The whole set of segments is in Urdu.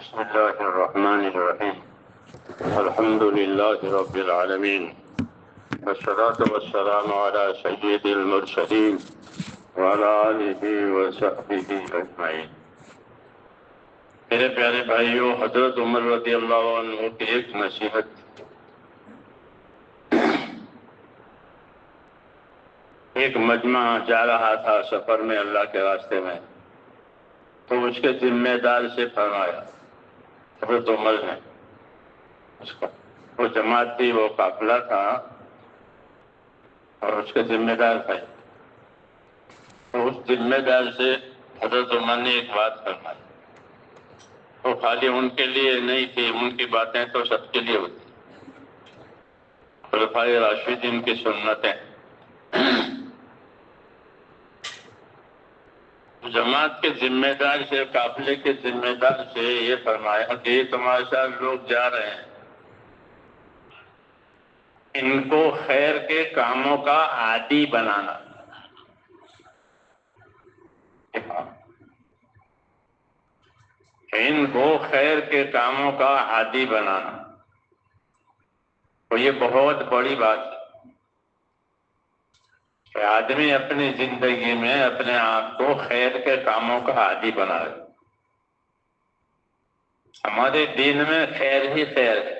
بسم الله الرحمن الرحيم الحمد لله رب العالمين والصلاة والسلام على سيد المرسلين وعلى آله وصحبه أجمعين۔ میرے پیارے بھائیوں، حضرت عمر رضی اللہ عنہ کی ایک نصیحت، ایک مجمع جا رہا تھا سفر میں اللہ کے راستے میں، تو اس کے ذمہ دار سے فرمایا حضرت عمر نے، اس کا وہ جماعت تھی، وہ قافلہ تھا اور اس کے ذمہ دار تھے، تو اس ذمہ دار سے حضرت عمر نے ایک بات فرمائی، وہ خالی ان کے لیے نہیں تھی، ان کی باتیں تو سب کے لیے ہوتی، خلفائے راشدین کی سنتیں۔ جماعت کے ذمہ دار سے، قافلے کے ذمہ دار سے یہ فرمایا کہ تمہارے ساتھ لوگ جا رہے ہیں، ان کو خیر کے کاموں کا عادی بنانا، ان کو خیر کے کاموں کا عادی بنانا، تو یہ بہت بڑی بات ہے کہ آدمی اپنی زندگی میں اپنے آپ کو خیر کے کاموں کا عادی بنائے۔ ہمارے دین میں خیر ہی خیر ہے،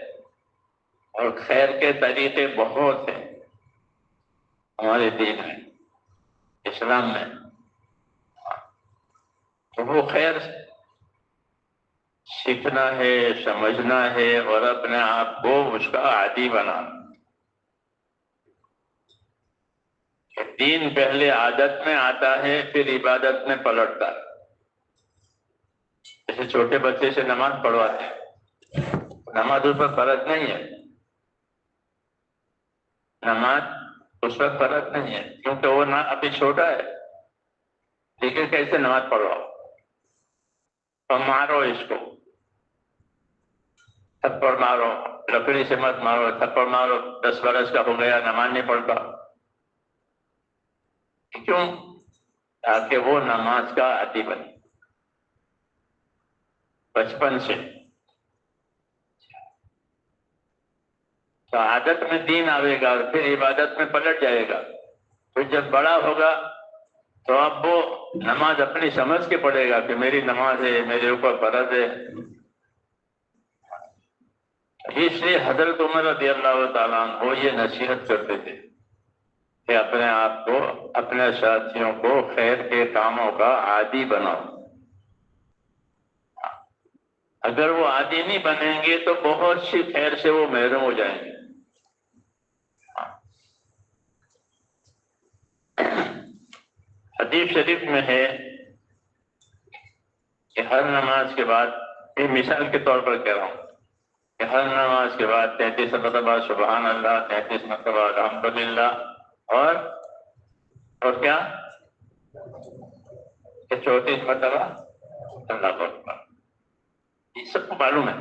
اور خیر کے طریقے بہت ہیں ہمارے دین میں، اسلام میں، تو وہ خیر سیکھنا ہے، سمجھنا ہے اور اپنے آپ کو اس کا عادی بنانا۔ دین پہلے عادت میں آتا ہے، پھر عبادت میں پلٹتا ہے۔ جیسے چھوٹے بچے سے نماز پڑھواتے ہیں، نماز اس پر فرض نہیں ہے، نماز اس پر فرض نہیں ہے کیونکہ وہ نہ ابھی چھوٹا ہے، لیکن کیسے نماز پڑھواؤ؟ تو مارو اس کو، تھپڑ مارو، لکڑی سے مت مارو، تھپڑ مارو، 10 برس کا ہو گیا نماز نہیں پڑھتا، کیوں؟ تاکہ وہ نماز کا عادی بنے بچپن سے۔ تو عادت میں دین آئے گا اور پھر عبادت میں پلٹ جائے گا، پھر جب بڑا ہوگا تو اب وہ نماز اپنی سمجھ کے پڑھے گا کہ میری نماز ہے، میرے اوپر فرض ہے۔ اس لیے حضرت عمر رضی اللہ تعالیٰ عنہ یہ نصیحت کرتے تھے کہ اپنے آپ کو، اپنے ساتھیوں کو خیر کے کاموں کا عادی بناؤ۔ اگر وہ عادی نہیں بنیں گے تو بہت سی خیر سے وہ محروم ہو جائیں گے۔ حدیث شریف میں ہے کہ ہر نماز کے بعد، یہ مثال کے طور پر کہہ رہا ہوں، کہ ہر نماز کے بعد 33 مرتبہ سبحان اللہ، 33 مرتبہ الحمدللہ، اور کیا کہ 34 مرتبہ اللہ اکبر۔ یہ سب کو معلوم ہے،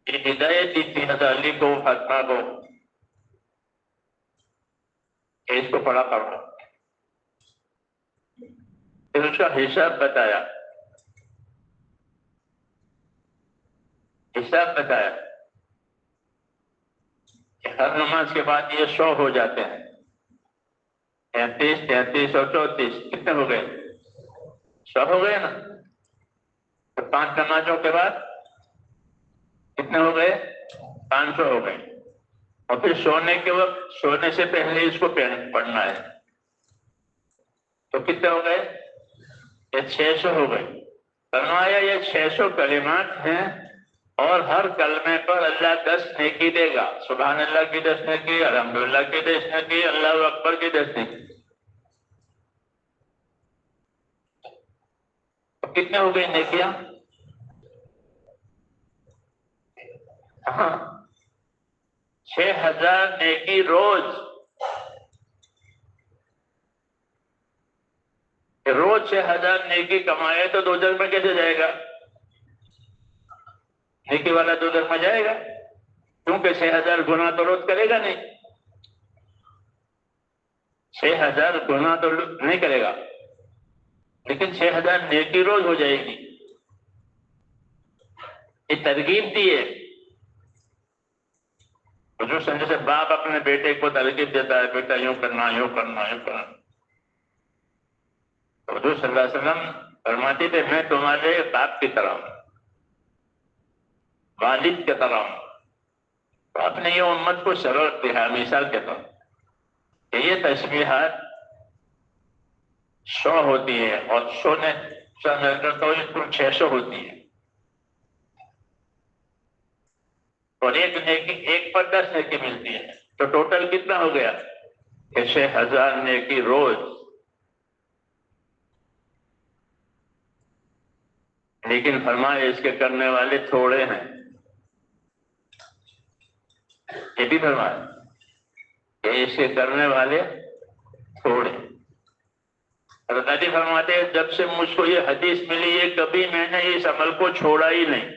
یہ ہدایت دی تھی حضرت علی کو، فاطمہ کو، کہ اس کو پڑھا کرو، پھر اس کا حساب بتایا، کہ ہر نماز کے بعد یہ 100 ہو جاتے ہیں، 33 33 اور 34 کتنے ہو گئے؟ 100 ہو گئے نا۔ تو 5 نمازوں کے بعد کتنے ہو گئے؟ 500 ہو گئے، اور پھر سونے کے وقت، سونے سے پہلے اس کو پڑھنا ہے، تو کتنے ہو گئے؟ یہ 600 ہو گئے۔ فرمایا یہ 600 کلمات ہیں، اور ہر کلمے پر اللہ 10 نیکی دے گا، سبحان اللہ کی 10 نیکی، الحمدللہ کی 10 نیکی، اللہ اکبر کی 10 نیکی۔ تو کتنے ہو گئی نیکیاں؟ ہاں، 6000 نیکی روز۔ روز 6000 نیکی کمائے تو دوزخ میں کیسے جائے گا؟ نیکی والا دوزخ میں جائے گا کیونکہ 6000 گناہ تو روز کرے گا نہیں، 6000 گناہ تو نہیں کرے گا، لیکن 6,000 نیکی روز ہو جائے گی. یہ ترغیب دی ہے. حضور صلی اللہ علیہ وسلم باپ اپنے بیٹے کو ترغیب دیتا ہے، بیٹا یوں کرنا، یوں کرنا، یوں کرنا. حضور صلی اللہ علیہ وسلم فرماتے تھے میں تمہارے باپ کی طرح ہوں، والد کی طرح ہوں. تو آپ نے یہ امت کو سبق دیا مثال کے طور کہ یہ تسبیحات 100 ہوتی ہے اور 100 نے تو یہ کل 600 ہوتی ہے. اور ایک پر 10 نیکی ملتی ہے. تو ٹوٹل کتنا ہو گیا کہ 6,000 نیکی روز. لیکن فرمایا اس کے کرنے والے تھوڑے ہیں. یہ بھی فرمایا کہ اس کے کرنے والے تھوڑے. حضرت علی فرماتے ہیں جب سے مجھ کو یہ حدیث ملی ہے کبھی میں نے اس عمل کو چھوڑا ہی نہیں.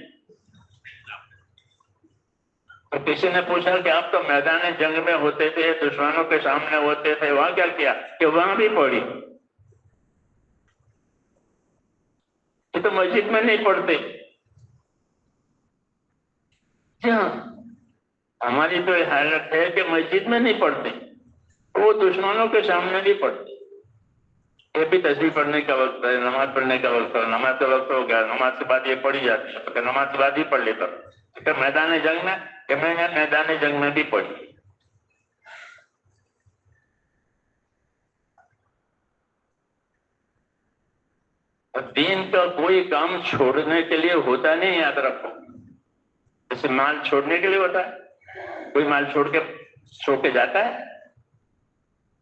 تو کسی نے پوچھا کہ آپ تو میدان جنگ میں ہوتے تھے، دشمنوں کے سامنے ہوتے تھے، وہاں کیا کیا؟ کہ وہاں بھی پڑھی. یہ تو مسجد میں نہیں پڑھتے. جی ہاں، ہماری تو یہ حالت ہے کہ مسجد میں نہیں پڑھتے، وہ دشمنوں کے سامنے بھی پڑھتے. یہ بھی تسبیح پڑھنے کا وقت ہے، نماز پڑھنے کا وقت ہے، نماز کا وقت ہو گیا، نماز کے بعد یہ پڑھی جاتی ہے تو نماز کے بعد ہی پڑھ لیتا. کہ میدان جنگ میں، کہ میں نے میدان جنگ میں بھی پڑھی. دین کا کوئی کام چھوڑنے کے لیے ہوتا نہیں، یاد رکھو. جیسے مال چھوڑنے کے لیے ہوتا ہے، کوئی مال چھوڑ کے جاتا ہے.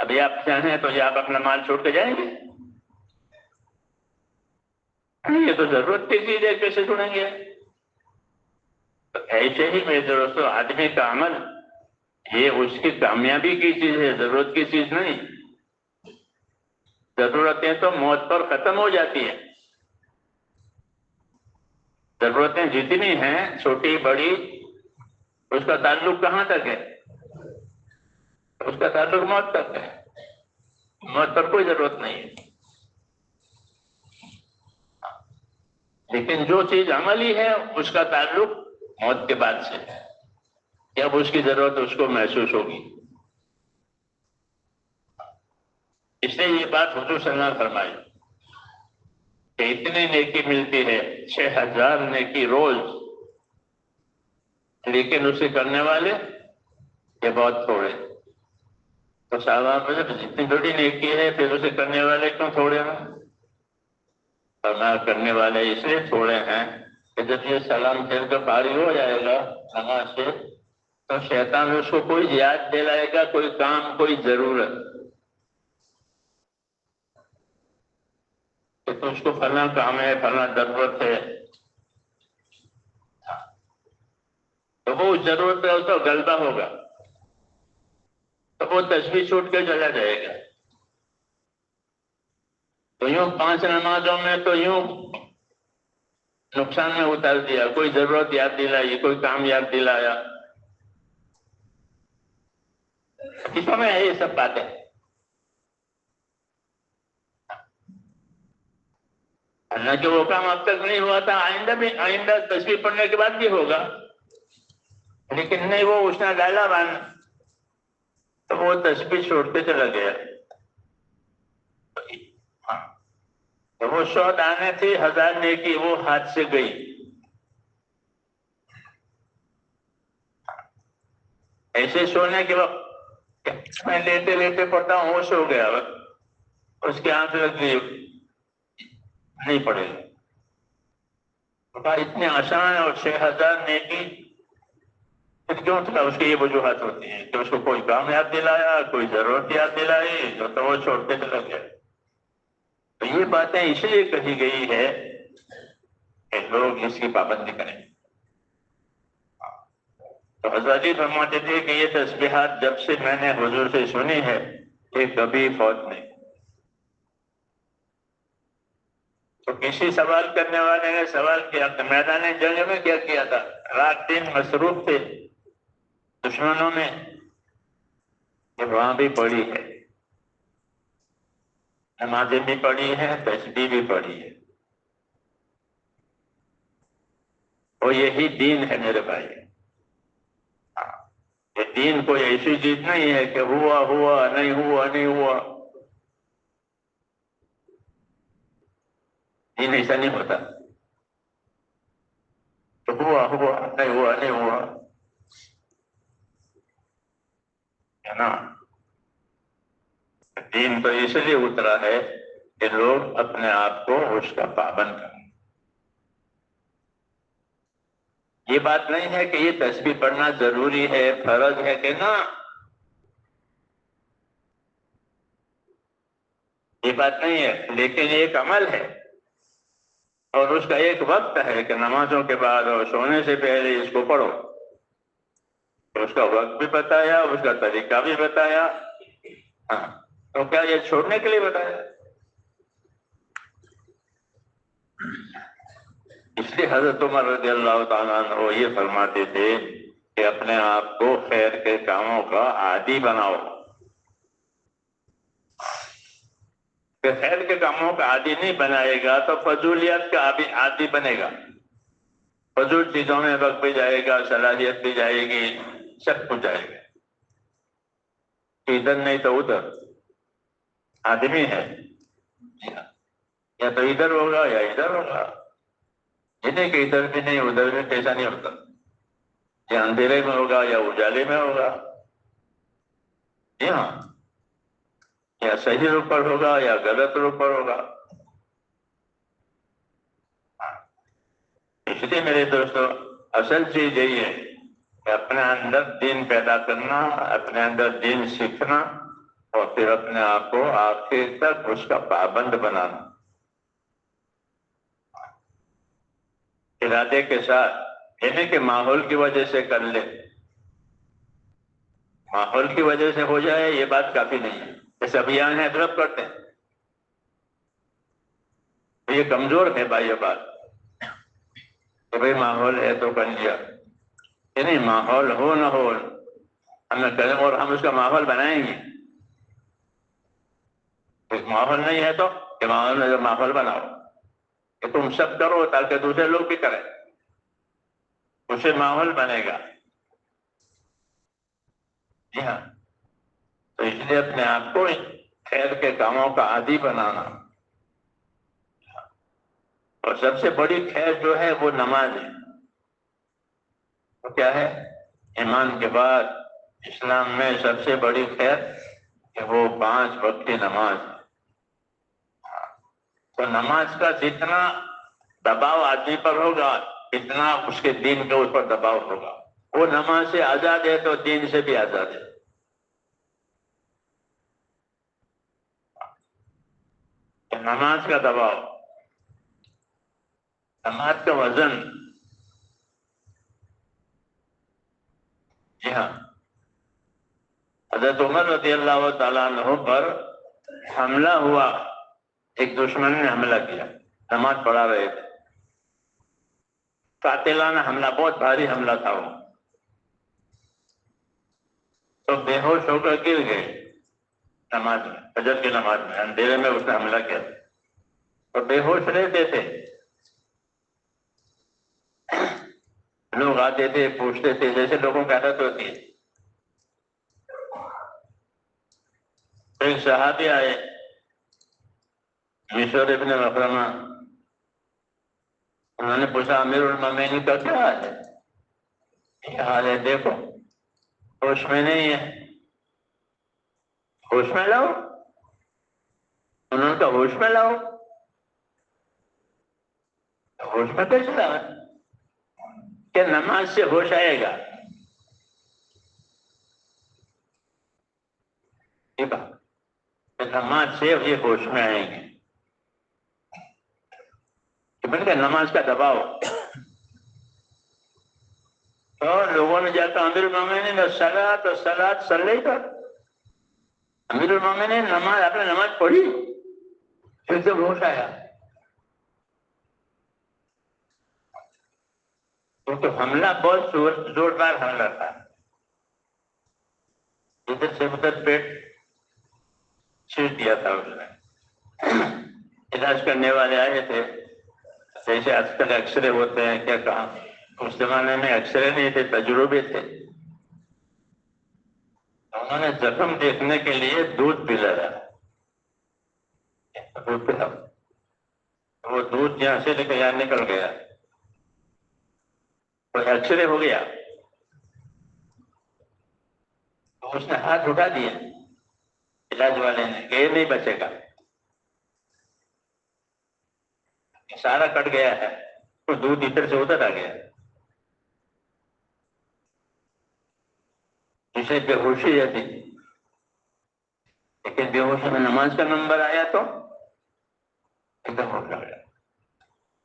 ابھی آپ چاہیں تو یہ آپ اپنا مال چھوڑ کے جائیں گے؟ یہ تو ضرورت کی چیز ہے، کیسے چھوڑیں گے؟ تو ایسے ہی میرے دوستو آدمی کا عمل یہ اس کی کامیابی کی چیز ہے، ضرورت کی چیز نہیں. ضرورتیں تو موت پر ختم ہو جاتی ہیں. ضرورتیں جتنی ہیں چھوٹی بڑی، اس کا تعلق کہاں تک ہے؟ اس کا تعلق موت تک ہے. موت پر کوئی ضرورت نہیں ہے. لیکن جو چیز عملی ہے اس کا تعلق موت کے بعد سے ہے. جب اس کی ضرورت اس کو محسوس ہوگی. اس لیے یہ بات حضور صلی اللہ علیہ وسلم فرمائی کہ اتنی نیکی ملتی ہے 6,000 نیکی روز، لیکن اسے کرنے والے یہ بہت تھوڑے. تو صحابہ جب جتنی بڑی نیکی ہے پھر اسے کرنے والے کیوں تھوڑے ہیں؟ فرمایا کرنے والے اس لیے تھوڑے ہیں کہ جب یہ سلام پھیر کر فارغ ہو جائے گا نماز سے تو شیطان اس کو کوئی یاد دلائے گا، کوئی کام، کوئی ضرورت کہ تو اس کو فلاں کام ہے، فلاں ضرورت ہے. تو وہ اس ضرورت پہ اس کا غلبہ ہوگا تو وہ تسبیح چھوٹ کے چلا جائے گا. تو یوں 5 نمازوں میں تو یوں نقصان میں اتار دیا، کوئی ضرورت یاد دلائی، کوئی کام یاد دلایا. کسوں میں ہے یہ سب باتیں؟ حالانکہ وہ کام اب تک نہیں ہوا تھا، آئندہ تسبیح پڑھنے کے بعد بھی ہوگا. لیکن نہیں، وہ اس نے ڈالا بان تو وہ تسبیح چھوڑتے چلا گیا. تو وہ 100 دانے تھی 1000 نیکی، وہ ہاتھ سے گئی. ایسے سونے کے وقت میں لیتے لیتے پڑھتا ہوں، ہوش ہو گیا، اس کی آنکھ لگ گئی، نہیں پڑے گا. اتنے آسان اور 6,000 نیکی پھر کیوں تھا؟ اس کی یہ وجوہات ہوتی ہیں کہ اس کو کوئی کام یاد دلایا، کوئی ضرورت یاد دلائی تو وہ چھوڑتے چلا گیا. تو یہ باتیں اس لیے کہی گئی ہے کہ لوگ اس کی پابندی کریں. تو حضرت علی فرماتے تھے کہ یہ تسبیحات جب سے میں نے حضور سے سنی ہے یہ کبھی فوت نہیں. تو کسی سوال کرنے والے نے سوال کیا کہ میدان جنگ میں کیا کیا تھا؟ رات دن مصروف تھے دشمنوں میں، کہ وہاں بھی پڑی ہے. نمازیں بھی پڑھی ہیں، تسبیح بھی پڑھی ہے، اور یہی دین ہے میرے بھائی۔ یہ دین کوئی ایسی چیز نہیں ہے کہ ہوا ہوا نہیں ہوا نہیں ہوا، دین ایسا نہیں ہوتا تو ہوا ہوا نہیں ہوا نہیں ہوا، ہے نا؟ دین تو اس لیے اترا ہے کہ لوگ اپنے آپ کو اس کا پابند کریں۔ یہ بات نہیں ہے کہ یہ تسبیح پڑھنا ضروری ہے، فرض ہے کہ نا، یہ بات نہیں ہے، لیکن یہ ایک عمل ہے اور اس کا ایک وقت ہے کہ نمازوں کے بعد اور سونے سے پہلے اس کو پڑھو۔ اس کا وقت بھی بتایا، اس کا طریقہ بھی بتایا، ہاں، تو کیا یہ چھوڑنے کے لیے بتایا؟ اس لیے حضرت عمر رضی اللہ تعالیٰ عنہ یہ فرماتے تھے کہ اپنے آپ کو خیر کے کاموں کا عادی بناؤ۔ کہ خیر کے کاموں کا عادی نہیں بنائے گا تو فضولیت کا عادی بنے گا، فضول چیزوں میں وقت بھی جائے گا، صلاحیت بھی جائے گی، سب کچھ جائے گا، ادھر نہیں تو ادھر آدمی ہے، یا تو ادھر ہوگا یا ادھر ہوگا، یہ نہیں کہ ادھر بھی نہیں ادھر بھی، ایسا نہیں ہوتا، یا اندھیرے میں ہوگا یا اجالے میں ہوگا، جی ہاں، یا صحیح روپ پر ہوگا یا غلط روپ پر ہوگا۔ اس لیے میرے دوستو، اصل چیز یہی ہے کہ اپنے اندر دین پیدا کرنا، اپنے اندر دین سیکھنا، اور پھر اپنے آپ کو آخر تک اس کا پابند بنانا، ارادے کے ساتھ، یہ نہیں کہ ماحول کی وجہ سے کر لے، ماحول کی وجہ سے ہو جائے یہ بات کافی نہیں ہے۔ جیسے ابھی یہاں ہے ڈرپ کرتے ہیں، یہ کمزور ہے بھائی، یہ بات کہ بھائی ماحول ہے تو کر لیا، یہ نہیں، ماحول ہو نہ ہو ہمیں کریں اور ہم اس کا ماحول بنائیں گے۔ ماحول نہیں ہے تو کہ ماحول بناؤ کہ تم سب کرو تاکہ دوسرے لوگ بھی کریں، اسے ماحول بنے گا۔ جی ہاں، تو اس لیے اپنے آپ کو خیر کے کاموں کا عادی بنانا، اور سب سے بڑی خیر جو ہے وہ نماز ہے۔ تو کیا ہے؟ ایمان کے بعد اسلام میں سب سے بڑی خیر کہ وہ 5 وقت کی نماز ہے۔ تو نماز کا جتنا دباؤ آدمی پر ہوگا اتنا اس کے دین کے اوپر دباؤ ہوگا۔ وہ نماز سے آزاد ہے تو دین سے بھی آزاد ہے۔ کہ نماز کا دباؤ، نماز کا وزن، جی ہاں، حضرت عمر رضی اللہ تعالیٰ عنہ پر حملہ ہوا، ایک دشمن نے حملہ کیا، نماز پڑھا رہے تھے، قاتلانہ حملہ، بہت بھاری حملہ تھا وہ، تو بے ہوش ہو کر گر گئے نماز میں، فجر کی نماز میں، اندھیرے میں اس نے حملہ کیا، تو بے ہوش رہتے تھے، لوگ آتے تھے پوچھتے تھے، جیسے لوگوں کی عادت ہوتی ہے۔ ایک صحابی آئے، مشور ابن مخرمہ، انہوں نے پوچھا امیر المومنین کا کیا حال ہے؟ یہ حال ہے، دیکھو ہوش میں نہیں ہے، ہوش میں لاؤ۔ انہوں نے کہا ہوش میں لاؤ، ہوش میں کیسے لاؤ؟ کہ نماز سے ہوش آئے گا، ٹھیک ہے، کہ نماز سے یہ ہوش میں آئیں گے، کہ بن گیا نماز کا دباؤ۔ تو لوگوں نے جا کر امیر المومنین الصلاۃ الصلاۃ صلی کا، امیر المومنین نماز، آپ نے نماز پڑھی؟ پھر جب ہوش آیا، کیونکہ حملہ بہت زوردار حملہ تھا، ادھر سے ادھر پیٹ چھیڑ دیا تھا اس نے، علاج کرنے والے آئے تھے، جیسے آج کل ایکس رے ہوتے ہیں، کیا کہا، اس زمانے میں ایکس رے نہیں تھے، تجربے تھے. انہوں نے زخم دیکھنے کے لیے دودھ پلایا. دودھ پلا، وہ دودھ یہاں سے لے کے یہاں نکل گیا، تو ایکس رے ہو گیا. تو اس نے ہاتھ اٹھا دیا علاج والے نے کہ یہ نہیں بچے گا، سارا کٹ گیا ہے. تو دودھ ادھر سے ادھر آ گیا. اسے بے ہوشی رہتی، لیکن بے ہوشی میں نماز کا نمبر آیا تو ایک دم ہوش آ گیا.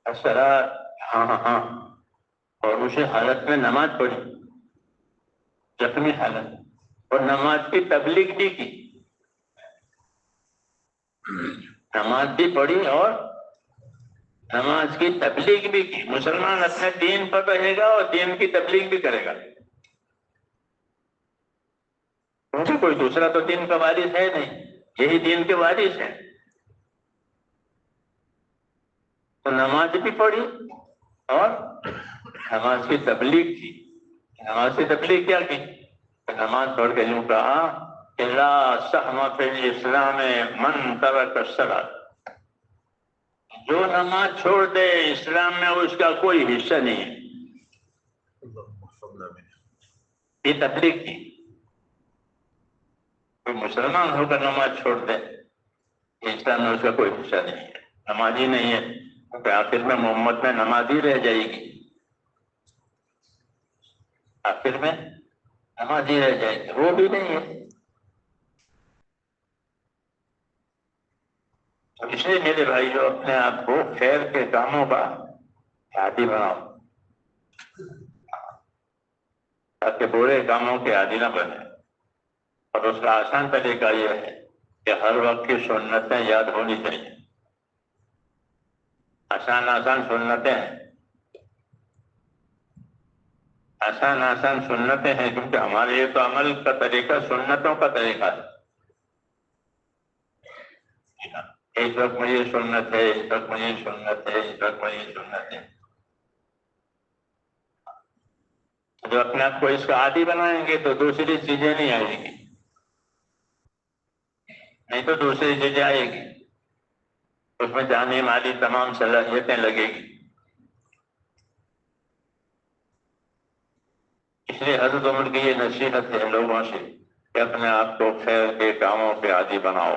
اثرات، ہاں ہاں ہاں. اور اسی حالت میں نماز پڑھی، زخمی حالت، اور نماز کی تبلیغ بھی کی. نماز بھی پڑھی اور نماز کی تبلیغ بھی کی. مسلمان اپنے دین پر رہے گا اور دین کی تبلیغ بھی کرے گا، کیونکہ کوئی دوسرا تو دین کا وارث ہے نہیں، یہی دین کے وارث ہیں. تو نماز بھی پڑھی اور نماز کی تبلیغ کی. نماز کی تبلیغ کیا کی؟ نماز پڑھ کے یوں کہا کہ لا سہم فی الاسلام من ترک الصلاۃ، جو نماز چھوڑ دے اسلام میں اس کا کوئی حصہ نہیں ہے. یہ تبلیغ کی. کوئی مسلمان ہو کر نماز چھوڑ دے، اسلام میں اس کا کوئی حصہ نہیں ہے، نمازی نہیں ہے، کیونکہ آخر میں محمد میں نمازی رہ جائے گی. آخر میں نمازی رہ جائے گی، وہ بھی نہیں ہے. تو اس لیے میرے بھائیو اپنے آپ کو خیر کے کاموں کا عادی بناؤ، تاکہ برے کاموں کے عادی نہ بنے. اور اس کا آسان طریقہ یہ ہے کہ ہر وقت کی سنتیں یاد ہونی چاہیے. آسان آسان سنتیں ہیں، آسان آسان سنتیں ہیں، کیونکہ ہمارے یہ تو عمل کا طریقہ سنتوں کا طریقہ ہے. ایک وقت میں یہ سنت ہے، ایک وقت میں یہ سنت ہے، ایک وقت میں یہ سنت ہے. جو اپنے آپ کو اس کا عادی بنائیں گے تو دوسری چیزیں نہیں آئیں گی، نہیں تو دوسری چیزیں آئے گی، اس میں جانی مالی تمام صلاحیتیں لگے گی. اس لیے حضرت عمر کی یہ نصیحت ہے لوگوں سے کہ اپنے آپ کو خیر کے کاموں کے عادی بناؤ،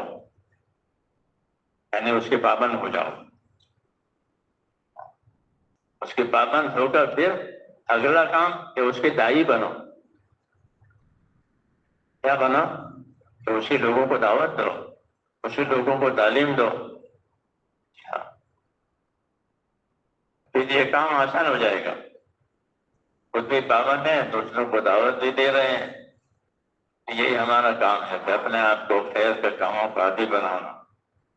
یعنی اس کے پابند ہو جاؤ. اس کے پابند ہو کر پھر اگلا کام کہ اس کے داعی بنو. کیا بنا؟ کہ اسی لوگوں کو دعوت دو، اسی لوگوں کو تعلیم دو. پھر یہ کام آسان ہو جائے گا. خود بھی پابند ہیں، دوسروں کو دعوت بھی دے رہے ہیں. یہی ہمارا کام ہے کہ اپنے آپ کو خیر کے کاموں کا عادی بنانا.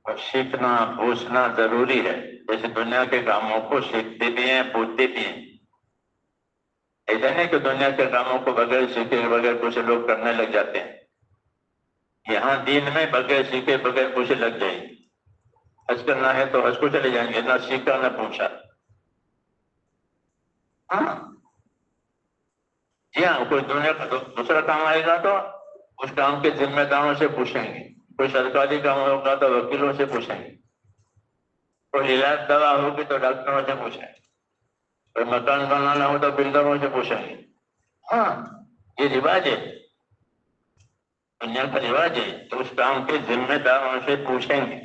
اور سیکھنا پوچھنا ضروری ہے. جیسے دنیا کے کاموں کو سیکھتے بھی ہیں، پوچھتے بھی ہیں. ایسا نہیں کہ دنیا کے کاموں کو بغیر سیکھے بغیر کچھ لوگ کرنے لگ جاتے ہیں. یہاں دین میں بغیر سیکھے بغیر پوچھے لگ جائیں گے. حج کرنا ہے تو حج کو چلے جائیں گے، نہ سیکھا نہ پوچھا. ہاں جی ہاں، کوئی دنیا کا دوسرا کام آئے گا تو اس کام کے ذمہ داروں سے پوچھیں گے. کوئی سرکاری کام ہوگا تو وکیلوں سے پوچھیں گے. کوئی علاج دوا ہوگی تو ڈاکٹروں سے پوچھیں گے. کوئی مکان بنانا ہو تو بلڈروں سے پوچھیں گے. ہاں یہ رواج ہے، دنیا کا رواج ہے. تو اس کام کے ذمہ داروں سے پوچھیں گے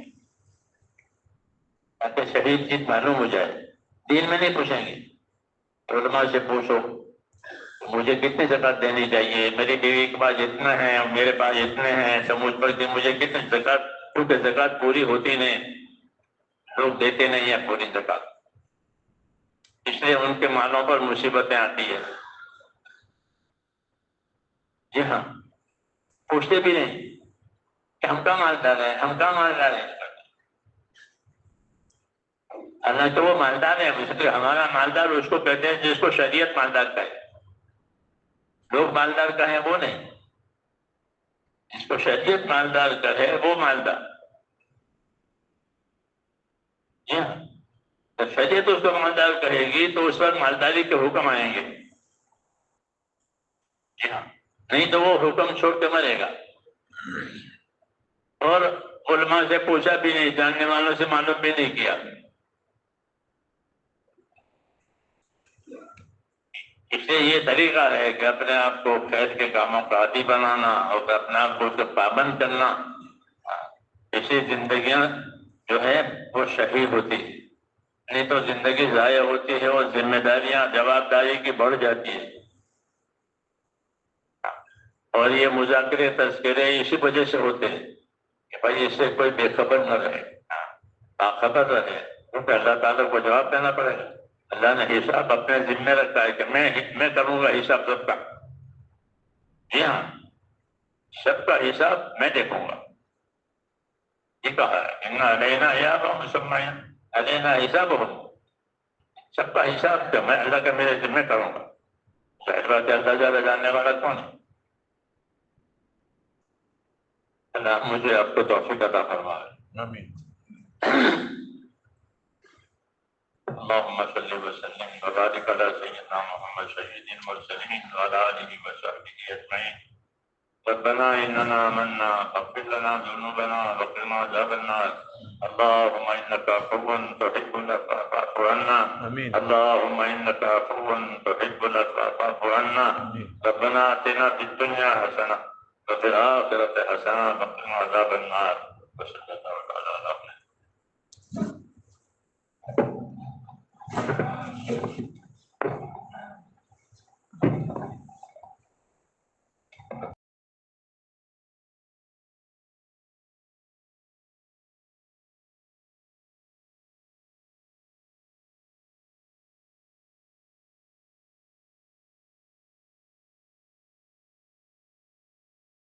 تاکہ صحیح چیز معلوم ہو جائے. دین میں نہیں پوچھیں گے. علماء سے پوچھو مجھے کتنی زکوٰۃ دینی چاہیے، میری بیوی کے پاس اتنا ہے، میرے پاس اتنے ہیں، سمجھ پڑ کے مجھے کتنی زکوٰۃ، کیونکہ زکوٰۃ پوری ہوتی نہیں، لوگ دیتے نہیں ہیں پوری زکوٰۃ، اس لیے ان کے مالوں پر مصیبتیں آتی ہیں. جی ہاں، پوچھتے بھی نہیں کہ ہم کا مالدار ہیں، ہم کا مالدار ہیں. حالانکہ وہ مالدار ہے، اس لیے ہمارا مالدار اس کو کہتے ہیں جس کو شریعت مالدار کہے. لوگ مالدار کہیں وہ نہیں، جس کو شریعت مالدار کہے وہ مالدار. جی ہاں، تو شریعت اس کو مالدار کہے گی تو اس وقت مالداری کے حکم آئیں گے. جی ہاں، نہیں تو وہ حکم چھوڑ کے مرے گا. اور علماء سے پوچھا بھی نہیں، جاننے والوں سے معلوم بھی نہیں کیا. اس لیے یہ طریقہ ہے کہ اپنے آپ کو خیر کے کاموں کا عادی بنانا اور اپنے آپ کو اس سے پابند کرنا. اسی زندگیاں جو ہے وہ شہید ہوتی ہے، نہیں تو زندگی ضائع ہوتی ہے اور ذمہ داریاں جواب داری کی بڑھ جاتی ہے. اور یہ مذاکرے تذکرے اسی وجہ سے ہوتے ہیں کہ بھائی اس سے کوئی بے خبر نہ رہے، باخبر رہے. کیونکہ اللہ تعالیٰ کو جواب دینا پڑے گا. اللہ نے حساب اپنے ذمہ رکھا ہے کہ میں کروں گا حساب سب کا. جی ہاں، سب کا حساب میں دیکھوں گا. یہ کہا ہے ان علینا حسابهم ثم علینا حسابهم. سب کا حساب کیا میں اللہ کا میرے ذمہ کروں گا. ظاہر بات ہے اللہ زیادہ جاننے والا کون ہے؟ اللہ مجھے آپ کو توفیق عطا فرمائے. آمین. اللهم صل وسلم وبارك على سيدنا محمد سيد المرسلين وعلى آله وصحبه أجمعين. ربنا إننا آمنا فاغفر لنا ذنوبنا وقنا عذاب النار. اللهم إنك عفو تحب العفو فاعف عنا. آمين. اللهم إنك عفو تحب العفو فاعف عنا. ربنا آتنا في الدنيا حسنة وفي الآخرة حسنة وقنا عذاب النار. وصلى الله على محمد.